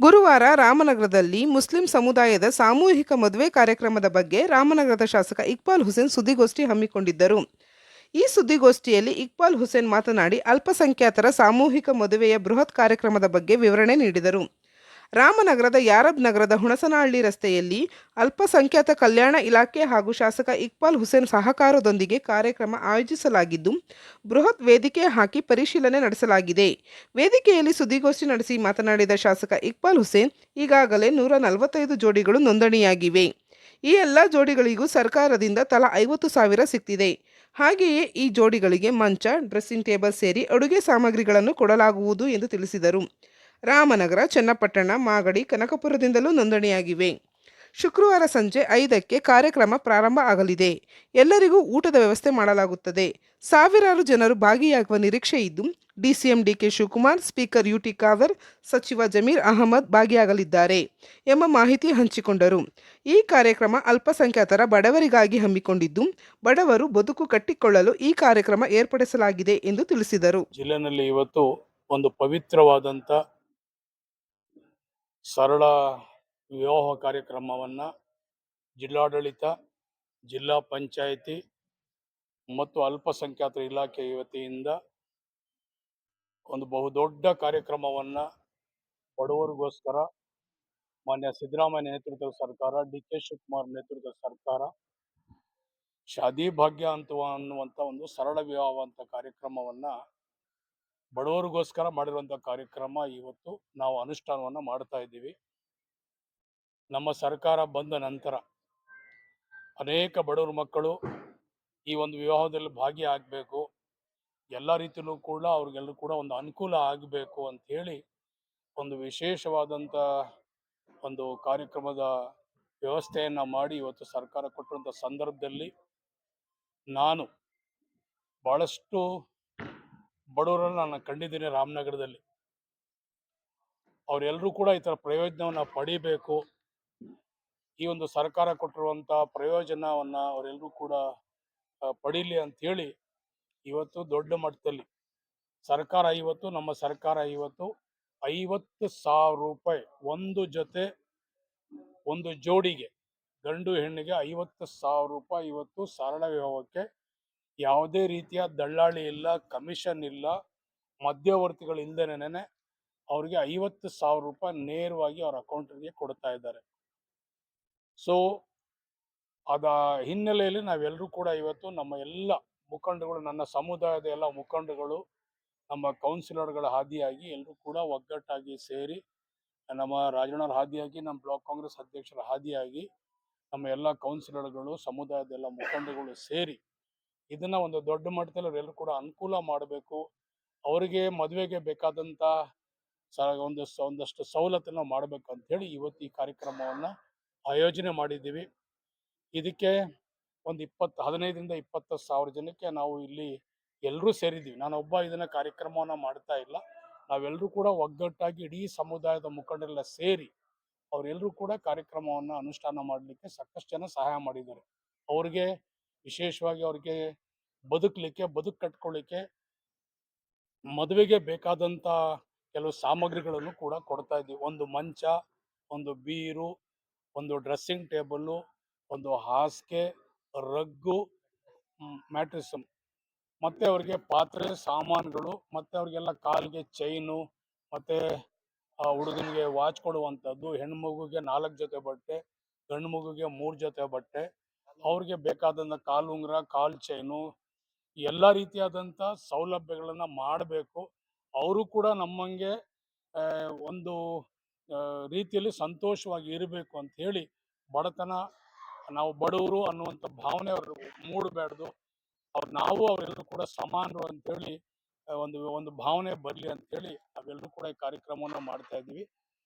ಗುರುವಾರ ರಾಮನಗರದಲ್ಲಿ ಮುಸ್ಲಿಂ ಸಮುದಾಯದ ಸಾಮೂಹಿಕ ಮದುವೆ ಕಾರ್ಯಕ್ರಮದ ಬಗ್ಗೆ ರಾಮನಗರದ ಶಾಸಕ ಇಕ್ಬಾಲ್ ಹುಸೇನ್ ಸುದ್ದಿಗೋಷ್ಠಿ ಹಮ್ಮಿಕೊಂಡಿದ್ದರು. ಈ ಸುದ್ದಿಗೋಷ್ಠಿಯಲ್ಲಿ ಇಕ್ಬಾಲ್ ಹುಸೇನ್ ಮಾತನಾಡಿ, ಅಲ್ಪಸಂಖ್ಯಾತರ ಸಾಮೂಹಿಕ ಮದುವೆಯ ಬೃಹತ್ ಕಾರ್ಯಕ್ರಮದ ಬಗ್ಗೆ ವಿವರಣೆ ನೀಡಿದರು. ರಾಮನಗರದ ಯಾರಬ್ ನಗರದ ಹುಣಸನಹಳ್ಳಿ ರಸ್ತೆಯಲ್ಲಿ ಅಲ್ಪಸಂಖ್ಯಾತ ಕಲ್ಯಾಣ ಇಲಾಖೆ ಹಾಗೂ ಶಾಸಕ ಇಕ್ಬಾಲ್ ಹುಸೇನ್ ಸಹಕಾರದೊಂದಿಗೆ ಕಾರ್ಯಕ್ರಮ ಆಯೋಜಿಸಲಾಗಿದ್ದು, ಬೃಹತ್ ವೇದಿಕೆ ಹಾಕಿ ಪರಿಶೀಲನೆ ನಡೆಸಲಾಗಿದೆ. ವೇದಿಕೆಯಲ್ಲಿ ಸುದ್ದಿಗೋಷ್ಠಿ ನಡೆಸಿ ಮಾತನಾಡಿದ ಶಾಸಕ ಇಕ್ಬಾಲ್ ಹುಸೇನ್, ಈಗಾಗಲೇ 145 ಜೋಡಿಗಳು ನೋಂದಣಿಯಾಗಿವೆ. ಈ ಎಲ್ಲ ಜೋಡಿಗಳಿಗೂ ಸರ್ಕಾರದಿಂದ ತಲಾ 50,000 ಸಿಗ್ತಿದೆ. ಹಾಗೆಯೇ ಈ ಜೋಡಿಗಳಿಗೆ ಮಂಚ, ಡ್ರೆಸ್ಸಿಂಗ್ ಟೇಬಲ್ ಸೇರಿ ಅಡುಗೆ ಸಾಮಗ್ರಿಗಳನ್ನು ಕೊಡಲಾಗುವುದು ಎಂದು ತಿಳಿಸಿದರು. ರಾಮನಗರ, ಚನ್ನಪಟ್ಟಣ, ಮಾಗಡಿ, ಕನಕಪುರದಿಂದಲೂ ನೋಂದಣಿಯಾಗಿವೆ. ಶುಕ್ರವಾರ ಸಂಜೆ 5ಕ್ಕೆ ಕಾರ್ಯಕ್ರಮ ಪ್ರಾರಂಭ ಆಗಲಿದೆ. ಎಲ್ಲರಿಗೂ ಊಟದ ವ್ಯವಸ್ಥೆ ಮಾಡಲಾಗುತ್ತದೆ. ಸಾವಿರಾರು ಜನರು ಭಾಗಿಯಾಗುವ ನಿರೀಕ್ಷೆ ಇದ್ದು, ಡಿಸಿಎಂ ಡಿಕೆ ಶಿವಕುಮಾರ್, ಸ್ಪೀಕರ್ ಯುಟಿ ಖಾದರ್, ಸಚಿವ ಜಮೀರ್ ಅಹಮದ್ ಭಾಗಿಯಾಗಲಿದ್ದಾರೆ ಎಂಬ ಮಾಹಿತಿ ಹಂಚಿಕೊಂಡರು. ಈ ಕಾರ್ಯಕ್ರಮ ಅಲ್ಪಸಂಖ್ಯಾತರ ಬಡವರಿಗಾಗಿ ಹಮ್ಮಿಕೊಂಡಿದ್ದು, ಬಡವರು ಬದುಕು ಕಟ್ಟಿಕೊಳ್ಳಲು ಈ ಕಾರ್ಯಕ್ರಮ ಏರ್ಪಡಿಸಲಾಗಿದೆ ಎಂದು ತಿಳಿಸಿದರು. ಜಿಲ್ಲೆಯಲ್ಲಿ ಇವತ್ತು ಒಂದು ಪವಿತ್ರವಾದಂಥ ಸರಳ ವಿವಾಹ ಕಾರ್ಯಕ್ರಮವನ್ನು ಜಿಲ್ಲಾಡಳಿತ, ಜಿಲ್ಲಾ ಪಂಚಾಯಿತಿ ಮತ್ತು ಅಲ್ಪಸಂಖ್ಯಾತರ ಇಲಾಖೆ ವತಿಯಿಂದ ಒಂದು ಬಹುದೊಡ್ಡ ಕಾರ್ಯಕ್ರಮವನ್ನು ಬಡವರಿಗೋಸ್ಕರ ಮಾನ್ಯ ಸಿದ್ದರಾಮಯ್ಯ ನೇತೃತ್ವದ ಸರ್ಕಾರ, ಡಿ ಕೆ ಶಿವಕುಮಾರ್ ನೇತೃತ್ವದ ಸರ್ಕಾರ ಶಾದಿ ಭಾಗ್ಯ ಅನ್ನುವಂಥ ಒಂದು ಸರಳ ವಿವಾಹ ಅಂತ ಕಾರ್ಯಕ್ರಮವನ್ನು ಬಡವರಿಗೋಸ್ಕರ ಮಾಡಿರುವಂಥ ಕಾರ್ಯಕ್ರಮ ಇವತ್ತು ನಾವು ಅನುಷ್ಠಾನವನ್ನು ಮಾಡ್ತಾ ಇದ್ದೀವಿ. ನಮ್ಮ ಸರ್ಕಾರ ಬಂದ ನಂತರ ಅನೇಕ ಬಡವರ ಮಕ್ಕಳು ಈ ಒಂದು ವಿವಾಹದಲ್ಲಿ ಭಾಗಿಯಾಗಬೇಕು, ಎಲ್ಲ ರೀತಿಯಲ್ಲೂ ಕೂಡ ಅವ್ರಿಗೆಲ್ಲರೂ ಕೂಡ ಒಂದು ಅನುಕೂಲ ಆಗಬೇಕು ಅಂಥೇಳಿ ಒಂದು ವಿಶೇಷವಾದಂಥ ಒಂದು ಕಾರ್ಯಕ್ರಮದ ವ್ಯವಸ್ಥೆಯನ್ನು ಮಾಡಿ ಇವತ್ತು ಸರ್ಕಾರ ಕೊಟ್ಟಿರುವಂಥ ಸಂದರ್ಭದಲ್ಲಿ ನಾನು ಭಾಳಷ್ಟು ಬಡವರನ್ನು ನಾನು ಕಂಡಿದ್ದೀನಿ ರಾಮನಗರದಲ್ಲಿ. ಅವರೆಲ್ಲರೂ ಕೂಡ ಈ ಥರ ಪ್ರಯೋಜನವನ್ನು ಪಡಿಬೇಕು, ಈ ಒಂದು ಸರ್ಕಾರ ಕೊಟ್ಟಿರುವಂಥ ಪ್ರಯೋಜನವನ್ನು ಅವರೆಲ್ಲರೂ ಕೂಡ ಪಡೀಲಿ ಅಂಥೇಳಿ ಇವತ್ತು ದೊಡ್ಡ ಮಟ್ಟದಲ್ಲಿ ಸರ್ಕಾರ ನಮ್ಮ ಸರ್ಕಾರ 50,000 ರೂಪಾಯಿ ಒಂದು ಜೋಡಿಗೆ ಗಂಡು ಹೆಣ್ಣಿಗೆ 50,000 ರೂಪಾಯಿ ಇವತ್ತು ಸರಳ ವಿವಾಹಕ್ಕೆ ಯಾವುದೇ ರೀತಿಯ ದಳ್ಳಾಳಿ ಇಲ್ಲ, ಕಮಿಷನ್ ಇಲ್ಲ, ಮಧ್ಯವರ್ತಿಗಳು ಇಲ್ಲದೇನೆ ಅವ್ರಿಗೆ 50,000 ರೂಪಾಯಿ ನೇರವಾಗಿ ಅವ್ರ ಅಕೌಂಟಿಗೆ ಕೊಡ್ತಾ ಇದ್ದಾರೆ. ಸೊ ಅದ ಹಿನ್ನೆಲೆಯಲ್ಲಿ ನಾವೆಲ್ಲರೂ ಕೂಡ ಇವತ್ತು ನಮ್ಮ ಎಲ್ಲ ಮುಖಂಡಗಳು, ನನ್ನ ಸಮುದಾಯದ ಎಲ್ಲ ಮುಖಂಡಗಳು, ನಮ್ಮ ಕೌನ್ಸಿಲರ್ಗಳ ಹಾದಿಯಾಗಿ ಎಲ್ಲರೂ ಕೂಡ ಒಗ್ಗಟ್ಟಾಗಿ ಸೇರಿ, ನಮ್ಮ ರಾಜಣ್ಣವ್ರ ಹಾದಿಯಾಗಿ, ನಮ್ಮ ಬ್ಲಾಕ್ ಕಾಂಗ್ರೆಸ್ ಅಧ್ಯಕ್ಷರ ಹಾದಿಯಾಗಿ, ನಮ್ಮ ಎಲ್ಲ ಕೌನ್ಸಿಲರ್ಗಳು, ಸಮುದಾಯದ ಎಲ್ಲ ಮುಖಂಡಗಳು ಸೇರಿ ಇದನ್ನ ಒಂದು ದೊಡ್ಡ ಮಟ್ಟದಲ್ಲಿ ಅವರೆಲ್ಲರೂ ಕೂಡ ಅನುಕೂಲ ಮಾಡಬೇಕು, ಅವರಿಗೆ ಮದುವೆಗೆ ಬೇಕಾದಂಥ ಒಂದಷ್ಟು ಸವಲತ್ತನ್ನು ಮಾಡಬೇಕು ಅಂಥೇಳಿ ಇವತ್ತು ಈ ಕಾರ್ಯಕ್ರಮವನ್ನು ಆಯೋಜನೆ ಮಾಡಿದ್ದೀವಿ. ಇದಕ್ಕೆ ಒಂದು 15ರಿಂದ 20,000 ಜನಕ್ಕೆ ನಾವು ಇಲ್ಲಿ ಎಲ್ಲರೂ ಸೇರಿದ್ದೀವಿ. ನಾನೊಬ್ಬ ಇದನ್ನ ಕಾರ್ಯಕ್ರಮವನ್ನು ಮಾಡ್ತಾ ಇಲ್ಲ, ನಾವೆಲ್ಲರೂ ಕೂಡ ಒಗ್ಗಟ್ಟಾಗಿ ಇಡೀ ಸಮುದಾಯದ ಮುಖಂಡರೆಲ್ಲ ಸೇರಿ ಅವರೆಲ್ಲರೂ ಕೂಡ ಕಾರ್ಯಕ್ರಮವನ್ನು ಅನುಷ್ಠಾನ ಮಾಡಲಿಕ್ಕೆ ಸಾಕಷ್ಟು ಜನ ಸಹಾಯ ಮಾಡಿದ್ದಾರೆ. ಅವ್ರಿಗೆ ವಿಶೇಷವಾಗಿ ಅವ್ರಿಗೆ ಬದುಕು ಕಟ್ಕೊಳ್ಳಿಕ್ಕೆ ಮದುವೆಗೆ ಬೇಕಾದಂಥ ಕೆಲವು ಸಾಮಗ್ರಿಗಳನ್ನು ಕೂಡ ಕೊಡ್ತಾ ಇದ್ದೀವಿ. ಒಂದು ಮಂಚ, ಒಂದು ಬೀರು, ಒಂದು ಡ್ರೆಸ್ಸಿಂಗ್ ಟೇಬಲ್ಲು, ಒಂದು ಹಾಸಿಗೆ, ರಗ್ಗು, ಮ್ಯಾಟ್ರಿಸ್, ಮತ್ತು ಅವ್ರಿಗೆ ಪಾತ್ರೆ ಸಾಮಾನುಗಳು, ಮತ್ತು ಅವ್ರಿಗೆಲ್ಲ ಕಾಲಿಗೆ ಚೈನು, ಮತ್ತು ಹುಡುಗನಿಗೆ ವಾಚ್ ಕೊಡುವಂಥದ್ದು, ಹೆಣ್ಣು ಮಗುಗೆ 4 ಜೊತೆ ಬಟ್ಟೆ, ಗಂಡು ಮಗುಗೆ 3 ಜೊತೆ ಬಟ್ಟೆ, ಅವ್ರಿಗೆ ಬೇಕಾದಂಥ ಕಾಲು ಉಂಗುರ, ಕಾಲು ಚೈನು, ಎಲ್ಲ ರೀತಿಯಾದಂಥ ಸೌಲಭ್ಯಗಳನ್ನು ಮಾಡಬೇಕು. ಅವರು ಕೂಡ ನಮ್ಮಂಗೆ ಒಂದು ರೀತಿಯಲ್ಲಿ ಸಂತೋಷವಾಗಿ ಇರಬೇಕು ಅಂತ ಹೇಳಿ, ಬಡತನ, ನಾವು ಬಡವರು ಅನ್ನುವಂಥ ಭಾವನೆ ಅವರು ಮೂಡಬಾರ್ದು, ನಾವು ಅವರೆಲ್ಲರೂ ಕೂಡ ಸಮಾನರು ಅಂತೇಳಿ ಒಂದು ಭಾವನೆ ಬರಲಿ ಅಂತೇಳಿ ನಾವೆಲ್ಲರೂ ಕೂಡ ಈ ಕಾರ್ಯಕ್ರಮವನ್ನು ಮಾಡ್ತಾ ಇದ್ದೀವಿ.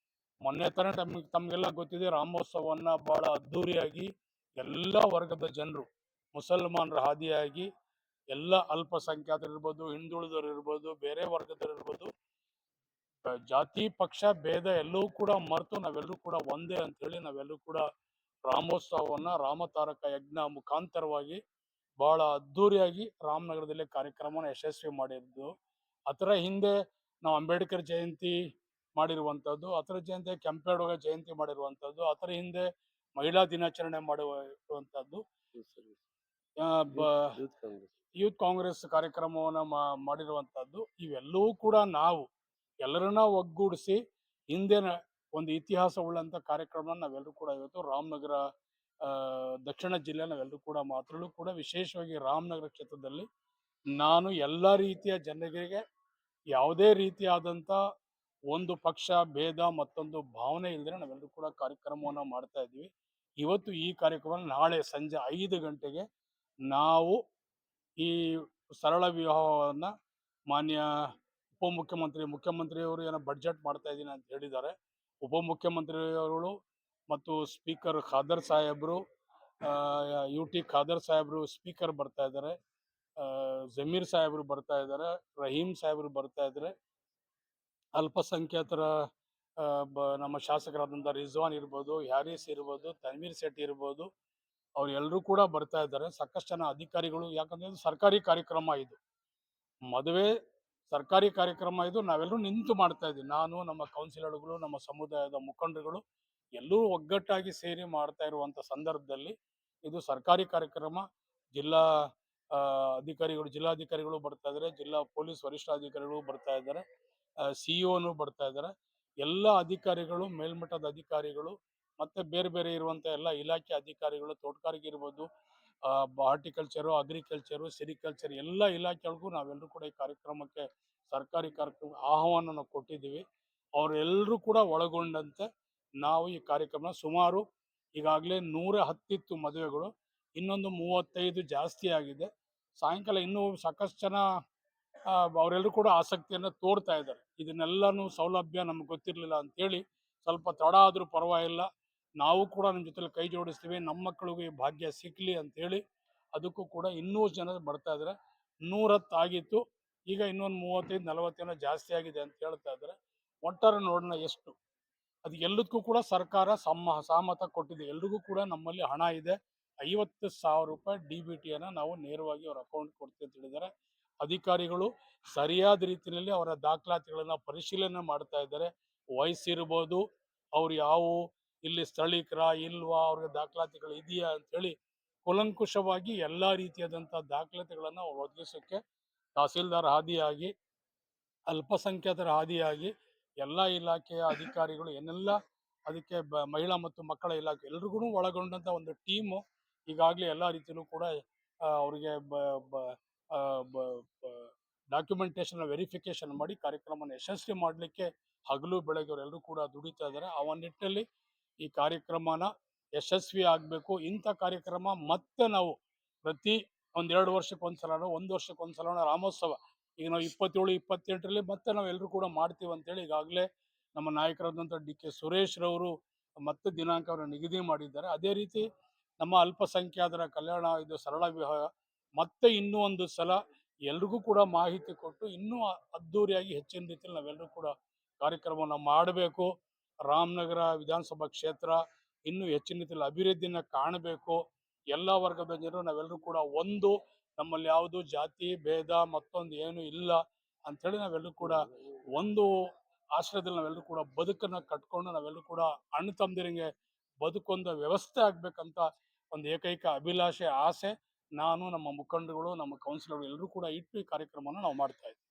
ಮೊನ್ನೆ ತಾನೇ ತಮಗೆಲ್ಲ ಗೊತ್ತಿದೆ, ರಾಮೋತ್ಸವವನ್ನು ಭಾಳ ಅದ್ಧೂರಿಯಾಗಿ ಎಲ್ಲ ವರ್ಗದ ಜನರು, ಮುಸಲ್ಮಾನರ ಹಾದಿಯಾಗಿ ಎಲ್ಲ ಅಲ್ಪಸಂಖ್ಯಾತರು ಇರ್ಬೋದು, ಹಿಂದುಳಿದವರು ಇರ್ಬೋದು, ಬೇರೆ ವರ್ಗದವರು ಇರ್ಬೋದು, ಜಾತಿ ಪಕ್ಷ ಭೇದ ಎಲ್ಲವೂ ಕೂಡ ಮರೆತು ನಾವೆಲ್ಲರೂ ಕೂಡ ಒಂದೇ ಅಂತೇಳಿ ನಾವೆಲ್ಲರೂ ಕೂಡ ರಾಮೋತ್ಸವವನ್ನು ರಾಮತಾರಕ ಯಜ್ಞ ಮುಖಾಂತರವಾಗಿ ಬಹಳ ಅದ್ಧೂರಿಯಾಗಿ ರಾಮನಗರದಲ್ಲಿ ಕಾರ್ಯಕ್ರಮನ ಯಶಸ್ವಿ ಮಾಡಿದ್ದು. ಅದರ ಹಿಂದೆ ನಾವು ಅಂಬೇಡ್ಕರ್ ಜಯಂತಿ ಮಾಡಿರುವಂಥದ್ದು, ಅದರ ಜಯಂತಿ ಕೆಂಪೇಗೌಡ ಜಯಂತಿ ಮಾಡಿರುವಂಥದ್ದು, ಅದರ ಹಿಂದೆ ಮಹಿಳಾ ದಿನಾಚರಣೆ ಮಾಡುವಂಥದ್ದು, ಆ, ಬ ಯೂತ್ ಕಾಂಗ್ರೆಸ್ ಕಾರ್ಯಕ್ರಮವನ್ನು ಮಾಡಿರುವಂಥದ್ದು. ಇವೆಲ್ಲವೂ ಕೂಡ ನಾವು ಎಲ್ಲರನ್ನ ಒಗ್ಗೂಡಿಸಿ ಹಿಂದಿನ ಒಂದು ಇತಿಹಾಸ ಉಳ್ಳಂತ ಕಾರ್ಯಕ್ರಮ ನಾವೆಲ್ಲರೂ ಕೂಡ ಇವತ್ತು ರಾಮನಗರ ದಕ್ಷಿಣ ಜಿಲ್ಲೆ ನಾವೆಲ್ಲರೂ ಕೂಡ ಮಾತ್ರಲ್ಲೂ ಕೂಡ ವಿಶೇಷವಾಗಿ ರಾಮನಗರ ಕ್ಷೇತ್ರದಲ್ಲಿ ನಾನು ಎಲ್ಲ ರೀತಿಯ ಜನರಿಗೆ ಯಾವುದೇ ರೀತಿಯಾದಂಥ ಒಂದು ಪಕ್ಷ ಭೇದ ಮತ್ತೊಂದು ಭಾವನೆ ಇಲ್ಲದೆ ನಾವೆಲ್ಲರೂ ಕೂಡ ಕಾರ್ಯಕ್ರಮವನ್ನು ಮಾಡ್ತಾ ಇದ್ದೀವಿ. ಇವತ್ತು ಈ ಕಾರ್ಯಕ್ರಮ ನಾಳೆ ಸಂಜೆ 5 ಗಂಟೆಗೆ ನಾವು ಈ ಸರಳ ವಿವಾಹವನ್ನ ಮಾನ್ಯ ಮುಖ್ಯಮಂತ್ರಿಯವರು ಏನೋ ಬಡ್ಜೆಟ್ ಮಾಡ್ತಾ ಇದ್ದೀನಿ ಅಂತ ಹೇಳಿದ್ದಾರೆ. ಉಪಮುಖ್ಯಮಂತ್ರಿಯವರು ಮತ್ತು ಸ್ಪೀಕರ್ ಖಾದರ್ ಸಾಹೇಬರು, ಖಾದರ್ ಸಾಹೇಬರು ಸ್ಪೀಕರ್ ಬರ್ತಾ ಇದ್ದಾರೆ, ಜಮೀರ್ ಸಾಹೇಬರು ಬರ್ತಾ ಇದ್ದಾರೆ, ರಹೀಂ ಸಾಹೇಬರು ಬರ್ತಾ ಇದ್ದಾರೆ, ಅಲ್ಪಸಂಖ್ಯಾತರ ನಮ್ಮ ಶಾಸಕರಾದಂಥ ರಿಜ್ವಾನ್ ಇರ್ಬೋದು, ಹ್ಯಾರಿಸ್ ಇರ್ಬೋದು, ತನ್ವೀರ್ ಸೇಠ್ ಇರ್ಬೋದು, ಅವ್ರೆಲ್ಲರೂ ಕೂಡ ಬರ್ತಾ ಇದ್ದಾರೆ. ಸಾಕಷ್ಟು ಜನ ಅಧಿಕಾರಿಗಳು, ಯಾಕಂದ್ರೆ ಇದು ಸರ್ಕಾರಿ ಕಾರ್ಯಕ್ರಮ, ಇದು ಮದುವೆ ಸರ್ಕಾರಿ ಕಾರ್ಯಕ್ರಮ, ಇದು ನಾವೆಲ್ಲರೂ ನಿಂತು ಮಾಡ್ತಾ ಇದ್ದೀವಿ. ನಾನು, ನಮ್ಮ ಕೌನ್ಸಿಲರ್ಗಳು, ನಮ್ಮ ಸಮುದಾಯದ ಮುಖಂಡರುಗಳು ಎಲ್ಲರೂ ಒಗ್ಗಟ್ಟಾಗಿ ಸೇರಿ ಮಾಡ್ತಾ ಇರುವಂತ ಸಂದರ್ಭದಲ್ಲಿ ಇದು ಸರ್ಕಾರಿ ಕಾರ್ಯಕ್ರಮ. ಜಿಲ್ಲಾ ಜಿಲ್ಲಾಧಿಕಾರಿಗಳು ಬರ್ತಾ ಇದ್ದಾರೆ, ಜಿಲ್ಲಾ ಪೊಲೀಸ್ ವರಿಷ್ಠಾಧಿಕಾರಿಗಳು ಬರ್ತಾ ಇದ್ದಾರೆ, ಸಿಇಒನು ಬರ್ತಾ ಇದ್ದಾರೆ. ಎಲ್ಲ ಅಧಿಕಾರಿಗಳು, ಮೇಲ್ಮಟ್ಟದ ಅಧಿಕಾರಿಗಳು, ಮತ್ತೆ ಬೇರೆ ಬೇರೆ ಇರುವಂತ ಎಲ್ಲ ಇಲಾಖೆ ಅಧಿಕಾರಿಗಳು, ತೋಟಗಾರಿಕೆ ಇರ್ಬೋದು, ಹಾರ್ಟಿಕಲ್ಚರು, ಅಗ್ರಿಕಲ್ಚರು, ಸೆರಿಕಲ್ಚರ್ ಎಲ್ಲ ಇಲಾಖೆಗಳಿಗೂ ನಾವೆಲ್ಲರೂ ಕೂಡ ಈ ಕಾರ್ಯಕ್ರಮಕ್ಕೆ ಸರ್ಕಾರಿ ಕಾರ್ಯಕ್ರಮ ಆಹ್ವಾನ ಕೊಟ್ಟಿದ್ದೀವಿ. ಅವರೆಲ್ಲರೂ ಕೂಡ ಒಳಗೊಂಡಂತೆ ನಾವು ಈ ಕಾರ್ಯಕ್ರಮ ಸುಮಾರು ಈಗಾಗಲೇ 110 ಮದುವೆಗಳು, ಇನ್ನೊಂದು 35 ಜಾಸ್ತಿ ಆಗಿದೆ. ಸಾಯಂಕಾಲ ಇನ್ನೂ ಸಾಕಷ್ಟು ಜನ ಅವರೆಲ್ಲರೂ ಕೂಡ ಆಸಕ್ತಿಯನ್ನು ತೋರ್ತಾ ಇದ್ದಾರೆ. ಇದನ್ನೆಲ್ಲಾನು ಸೌಲಭ್ಯ ನಮ್ಗೆ ಗೊತ್ತಿರಲಿಲ್ಲ ಅಂತೇಳಿ ಸ್ವಲ್ಪ ತಡ ಆದ್ರೂ ಪರವಾಗಿಲ್ಲ, ನಾವು ಕೂಡ ನಿಮ್ಮ ಜೊತೆಲಿ ಕೈ ಜೋಡಿಸ್ತೀವಿ, ನಮ್ಮ ಮಕ್ಕಳಿಗೂ ಈ ಭಾಗ್ಯ ಸಿಕ್ಲಿ ಅಂತೇಳಿ ಅದಕ್ಕೂ ಕೂಡ ಇನ್ನೂ ಜನ ಬರ್ತಾ ಇದ್ದಾರೆ. 110 ಆಗಿತ್ತು, ಈಗ ಇನ್ನೊಂದು 35-40 ಜನ ಜಾಸ್ತಿ ಆಗಿದೆ ಅಂತ ಹೇಳ್ತಾ ಇದ್ದಾರೆ. ಒಟ್ಟಾರೆ ನೋಡೋಣ ಎಷ್ಟು, ಅದು ಎಲ್ಲದಕ್ಕೂ ಕೂಡ ಸರ್ಕಾರ ಸಹಮತ ಕೊಟ್ಟಿದೆ. ಎಲ್ರಿಗೂ ಕೂಡ ನಮ್ಮಲ್ಲಿ ಹಣ ಇದೆ. 50,000 ರೂಪಾಯಿ DBTಯನ್ನು ನಾವು ನೇರವಾಗಿ ಅವ್ರ ಅಕೌಂಟ್ ಕೊಡ್ತೀವಿ ಅಂತ ಹೇಳಿದ್ದಾರೆ. ಅಧಿಕಾರಿಗಳು ಸರಿಯಾದ ರೀತಿಯಲ್ಲಿ ಅವರ ದಾಖಲಾತಿಗಳನ್ನ ಪರಿಶೀಲನೆ ಮಾಡ್ತಾ ಇದ್ದಾರೆ. ವಯಸ್ಸಿರ್ಬೋದು, ಅವ್ರು ಯಾವ ಇಲ್ಲಿ ಸ್ಥಳೀಕರ ಇಲ್ವಾ, ಅವ್ರಿಗೆ ದಾಖಲಾತಿಗಳು ಇದೆಯಾ ಅಂತೇಳಿ ಕೂಲಂಕುಷವಾಗಿ ಎಲ್ಲ ರೀತಿಯಾದಂಥ ದಾಖಲಾತಿಗಳನ್ನು ಒದಗಿಸೋಕ್ಕೆ ತಹಸೀಲ್ದಾರ್ ಆದಿಯಾಗಿ, ಅಲ್ಪಸಂಖ್ಯಾತರ ಆದಿಯಾಗಿ ಎಲ್ಲ ಇಲಾಖೆಯ ಅಧಿಕಾರಿಗಳು ಏನೆಲ್ಲ ಅದಕ್ಕೆ ಮಹಿಳಾ ಮತ್ತು ಮಕ್ಕಳ ಇಲಾಖೆ ಎಲ್ರಿಗೂ ಒಳಗೊಂಡಂತ ಒಂದು ಟೀಮು ಈಗಾಗಲೇ ಎಲ್ಲ ರೀತಿಯಲ್ಲೂ ಕೂಡ ಅವರಿಗೆ ಡಾಕ್ಯುಮೆಂಟೇಶನ್ ವೆರಿಫಿಕೇಶನ್ ಮಾಡಿ ಕಾರ್ಯಕ್ರಮನ ಯಶಸ್ವಿ ಮಾಡಲಿಕ್ಕೆ ಹಗಲು ಬೆಳಗ್ಗೆ ಅವರೆಲ್ಲರೂ ಕೂಡ ದುಡಿತಾ ಇದ್ದಾರೆ. ಆ ನಿಟ್ಟಿನಲ್ಲಿ ಈ ಕಾರ್ಯಕ್ರಮನ ಯಶಸ್ವಿ ಆಗಬೇಕು. ಇಂಥ ಕಾರ್ಯಕ್ರಮ ಮತ್ತೆ ನಾವು ಪ್ರತಿ 1-2 ವರ್ಷಕ್ಕೊಂದ್ಸಲನೋ 1 ವರ್ಷಕ್ಕೊಂದ್ಸಲನೋ ರಾಮೋತ್ಸವ, ಈಗ ನಾವು 27-28ರಲ್ಲಿ ಮತ್ತೆ ನಾವೆಲ್ಲರೂ ಕೂಡ ಮಾಡ್ತೀವಿ ಅಂತೇಳಿ ಈಗಾಗಲೇ ನಮ್ಮ ನಾಯಕರಾದಂಥ DK ಸುರೇಶ್ ರವರು ಮತ್ತೆ ದಿನಾಂಕವನ್ನು ನಿಗದಿ ಮಾಡಿದ್ದಾರೆ. ಅದೇ ರೀತಿ ನಮ್ಮ ಅಲ್ಪಸಂಖ್ಯಾತರ ಕಲ್ಯಾಣ ಇದು ಸರಳ ವಿವಾಹ ಮತ್ತೆ ಇನ್ನೂ ಒಂದು ಸಲ ಎಲ್ರಿಗೂ ಕೂಡ ಮಾಹಿತಿ ಕೊಟ್ಟು ಇನ್ನೂ ಅದ್ದೂರಿಯಾಗಿ ಹೆಚ್ಚಿನ ರೀತಿಯಲ್ಲಿ ನಾವೆಲ್ಲರೂ ಕೂಡ ಕಾರ್ಯಕ್ರಮವನ್ನು ಮಾಡಬೇಕು. ರಾಮನಗರ ವಿಧಾನಸಭಾ ಕ್ಷೇತ್ರ ಇನ್ನೂ ಹೆಚ್ಚಿನ ರೀತಿಯಲ್ಲಿ ಅಭಿವೃದ್ಧಿನ ಕಾಣಬೇಕು. ಎಲ್ಲ ವರ್ಗದ ಜನರು ನಾವೆಲ್ಲರೂ ಕೂಡ ಒಂದು, ನಮ್ಮಲ್ಲಿ ಯಾವುದು ಜಾತಿ ಭೇದ ಮತ್ತೊಂದು ಏನು ಇಲ್ಲ ಅಂಥೇಳಿ ನಾವೆಲ್ಲರೂ ಕೂಡ ಒಂದು ಆಶ್ರಯದಲ್ಲಿ ನಾವೆಲ್ಲರೂ ಕೂಡ ಬದುಕನ್ನು ಕಟ್ಕೊಂಡು ನಾವೆಲ್ಲರೂ ಕೂಡ ಅಣ್ಣ ತಮ್ಮದಿರಿಗೆ ಬದುಕೊಂದು ವ್ಯವಸ್ಥೆ ಆಗ್ಬೇಕಂತ ಒಂದು ಏಕೈಕ ಅಭಿಲಾಷೆ, ಆಸೆ ನಾನು, ನಮ್ಮ ಮುಖಂಡರುಗಳು, ನಮ್ಮ ಕೌನ್ಸಿಲರ್ಗಳು ಎಲ್ಲರೂ ಕೂಡ ಇಟ್ಟು ಈ ಕಾರ್ಯಕ್ರಮನ ನಾವು ಮಾಡ್ತಾ ಇದ್ದೀವಿ.